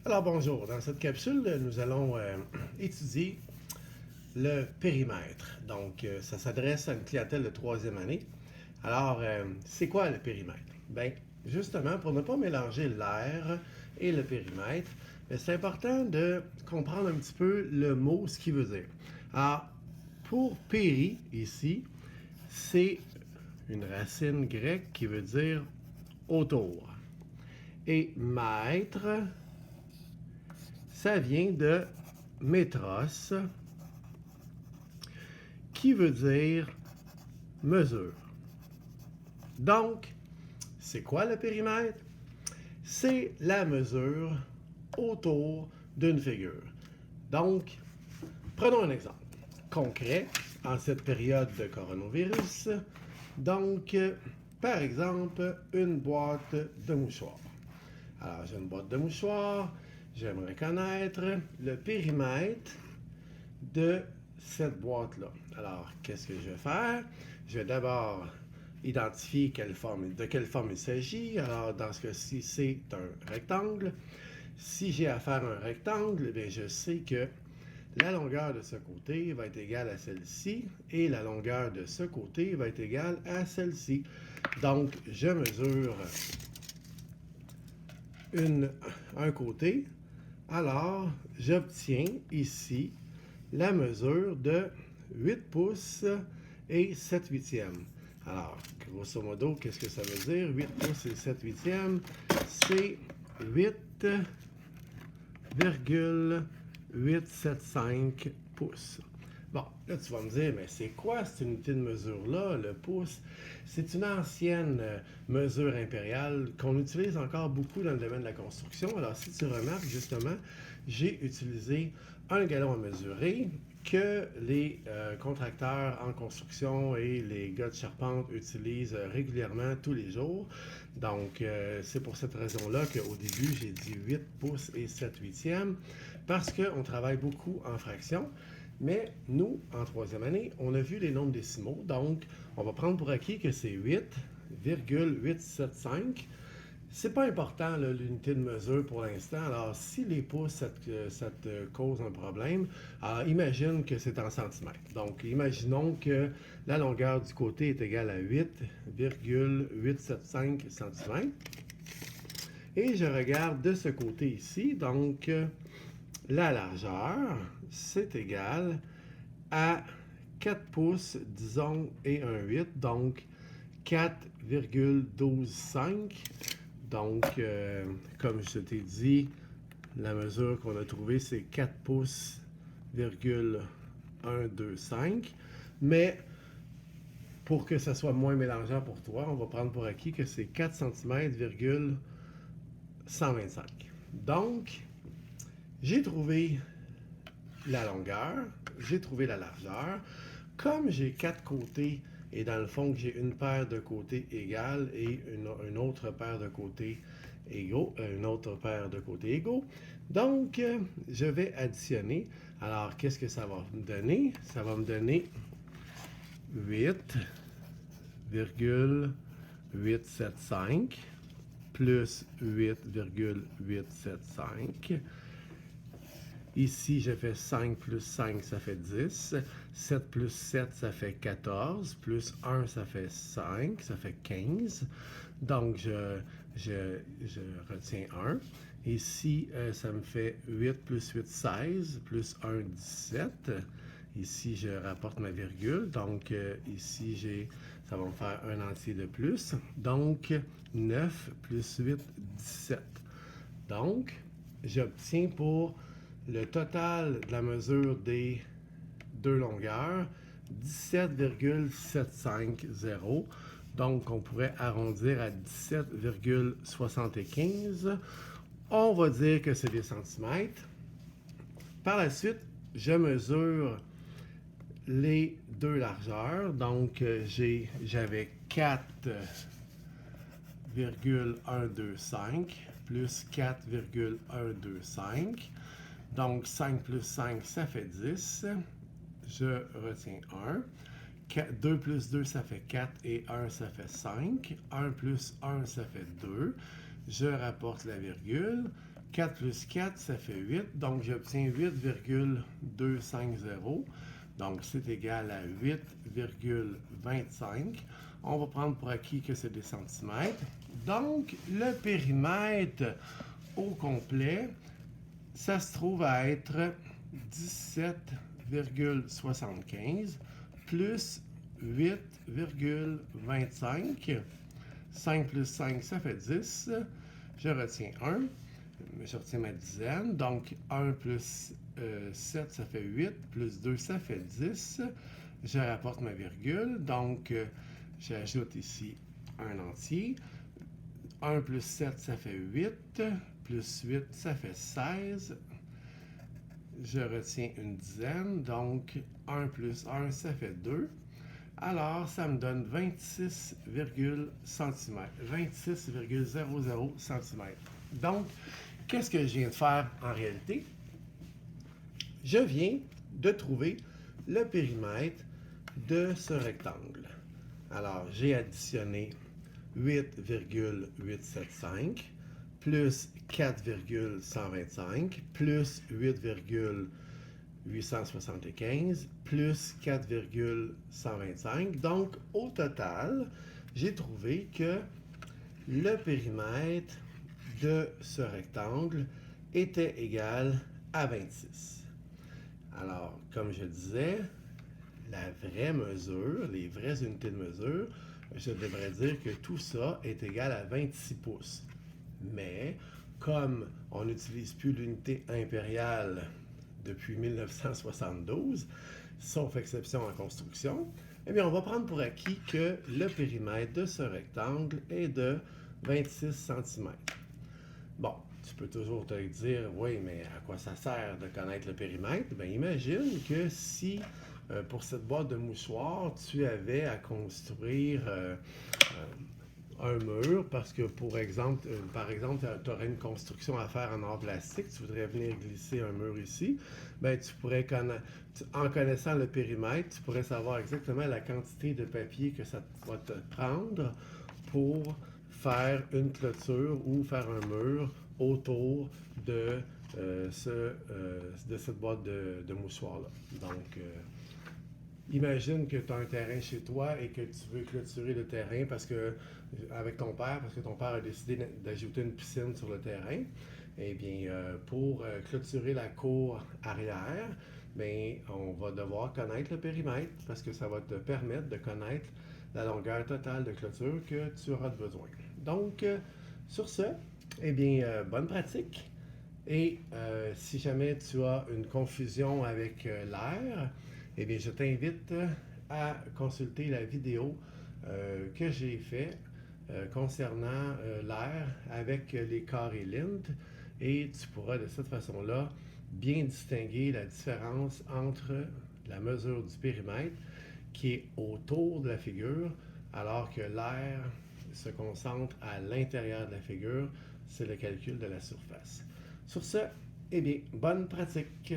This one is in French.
Alors bonjour, dans cette capsule, nous allons étudier le périmètre. Donc, ça s'adresse à une clientèle de troisième année. Alors, c'est quoi le périmètre? Bien, justement, pour ne pas mélanger l'air et le périmètre, c'est important de comprendre un petit peu le mot, ce qu'il veut dire. Alors, pour péri, ici, c'est une racine grecque qui veut dire autour. Et mètre, ça vient de métros, qui veut dire mesure. Donc, c'est quoi le périmètre? C'est la mesure autour d'une figure. Donc, prenons un exemple concret en cette période de coronavirus. Donc, par exemple, une boîte de mouchoirs. Alors, j'ai une boîte de mouchoirs. J'aimerais connaître le périmètre de cette boîte-là. Alors, qu'est-ce que je vais faire? Je vais d'abord identifier de quelle forme il s'agit. Alors, dans ce cas-ci, c'est un rectangle. Si j'ai à faire un rectangle, bien, je sais que la longueur de ce côté va être égale à celle-ci et la longueur de ce côté va être égale à celle-ci. Donc, je mesure un côté. Alors, j'obtiens ici la mesure de 8 pouces et 7 huitièmes. Alors, grosso modo, qu'est-ce que ça veut dire? 8 pouces et 7 huitièmes, c'est 8,875 pouces. Bon, là, tu vas me dire, mais c'est quoi cette unité de mesure-là, le pouce? C'est une ancienne mesure impériale qu'on utilise encore beaucoup dans le domaine de la construction. Alors, si tu remarques, justement, j'ai utilisé un gallon à mesurer que les contracteurs en construction et les gars de charpente utilisent régulièrement tous les jours. Donc, c'est pour cette raison-là qu'au début, j'ai dit 8 pouces et 7 huitièmes parce qu'on travaille beaucoup en fractions. Mais nous, en troisième année, on a vu les nombres décimaux. Donc, on va prendre pour acquis que c'est 8,875. C'est pas important l'unité de mesure pour l'instant. Alors, si les pouces, ça te cause un problème, alors imagine que c'est en centimètres. Donc, imaginons que la longueur du côté est égale à 8,875 cm. Et je regarde de ce côté ici. Donc, la largeur, c'est égal à 4 pouces, disons, et un 8. Donc, 4,125. Donc, comme je t'ai dit, la mesure qu'on a trouvée, c'est 4 pouces, 125. Mais pour que ça soit moins mélangeant pour toi, on va prendre pour acquis que c'est 4 cm, 125. Donc, j'ai trouvé la longueur, j'ai trouvé la largeur. Comme j'ai 4 côtés et dans le fond que j'ai une paire de côtés égales et une autre paire de côtés égaux, donc, je vais additionner. Alors, qu'est-ce que ça va me donner? Ça va me donner 8,875 plus 8,875. Ici, je fais 5 plus 5, ça fait 10. 7 plus 7, ça fait 14. Plus 1, ça fait 5, ça fait 15. Donc, je retiens 1. Ici, ça me fait 8 plus 8, 16. Plus 1, 17. Ici, je rapporte ma virgule. Donc, ici, ça va me faire un entier de plus. Donc, 9 plus 8, 17. Donc, j'obtiens pour le total de la mesure des deux longueurs, 17,750. Donc, on pourrait arrondir à 17,75. On va dire que c'est des centimètres. Par la suite, je mesure les deux largeurs. Donc, j'avais 4,125 plus 4,125. Donc, 5 plus 5, ça fait 10. Je retiens 1. 2 plus 2, ça fait 4 et 1, ça fait 5. 1 plus 1, ça fait 2. Je rapporte la virgule. 4 plus 4, ça fait 8. Donc, j'obtiens 8,250. Donc, c'est égal à 8,25. On va prendre pour acquis que c'est des centimètres. Donc, le périmètre au complet, ça se trouve à être 17,75 plus 8,25. 5 plus 5, ça fait 10. Je retiens 1. Je retiens ma dizaine. Donc, 1 plus 7, ça fait 8. Plus 2, ça fait 10. Je rapporte ma virgule. Donc, j'ajoute ici un entier. 1 plus 7, ça fait 8. Plus 8, ça fait 16. Je retiens une dizaine. Donc, 1 plus 1, ça fait 2. Alors, ça me donne 26,00 cm. Donc, qu'est-ce que je viens de faire en réalité? Je viens de trouver le périmètre de ce rectangle. Alors, j'ai additionné 8,875 plus 4,125 plus 8,875 plus 4,125. Donc, au total, j'ai trouvé que le périmètre de ce rectangle était égal à 26. Alors, comme je disais, la vraie mesure, les vraies unités de mesure, je devrais dire que tout ça est égal à 26 pouces. Mais, comme on n'utilise plus l'unité impériale depuis 1972, sauf exception en construction, eh bien, on va prendre pour acquis que le périmètre de ce rectangle est de 26 cm. Bon, tu peux toujours te dire, oui, mais à quoi ça sert de connaître le périmètre? Bien, imagine que si, pour cette boîte de mouchoirs, tu avais à construire un mur, parce que, par exemple, tu aurais une construction à faire en or plastique, tu voudrais venir glisser un mur ici, bien, tu pourrais en connaissant le périmètre, tu pourrais savoir exactement la quantité de papier que ça va te prendre pour faire une clôture ou faire un mur autour de, de cette boîte de mouchoirs-là. Donc, imagine que tu as un terrain chez toi et que tu veux clôturer le terrain avec ton père, parce que ton père a décidé d'ajouter une piscine sur le terrain. Eh bien, pour clôturer la cour arrière, bien, on va devoir connaître le périmètre parce que ça va te permettre de connaître la longueur totale de clôture que tu auras besoin. Donc, sur ce, eh bien, bonne pratique. Et si jamais tu as une confusion avec l'air, eh bien, je t'invite à consulter la vidéo que j'ai faite concernant l'air avec les carrés Lint et tu pourras de cette façon-là bien distinguer la différence entre la mesure du périmètre qui est autour de la figure alors que l'air se concentre à l'intérieur de la figure, c'est le calcul de la surface. Sur ce, eh bien, bonne pratique!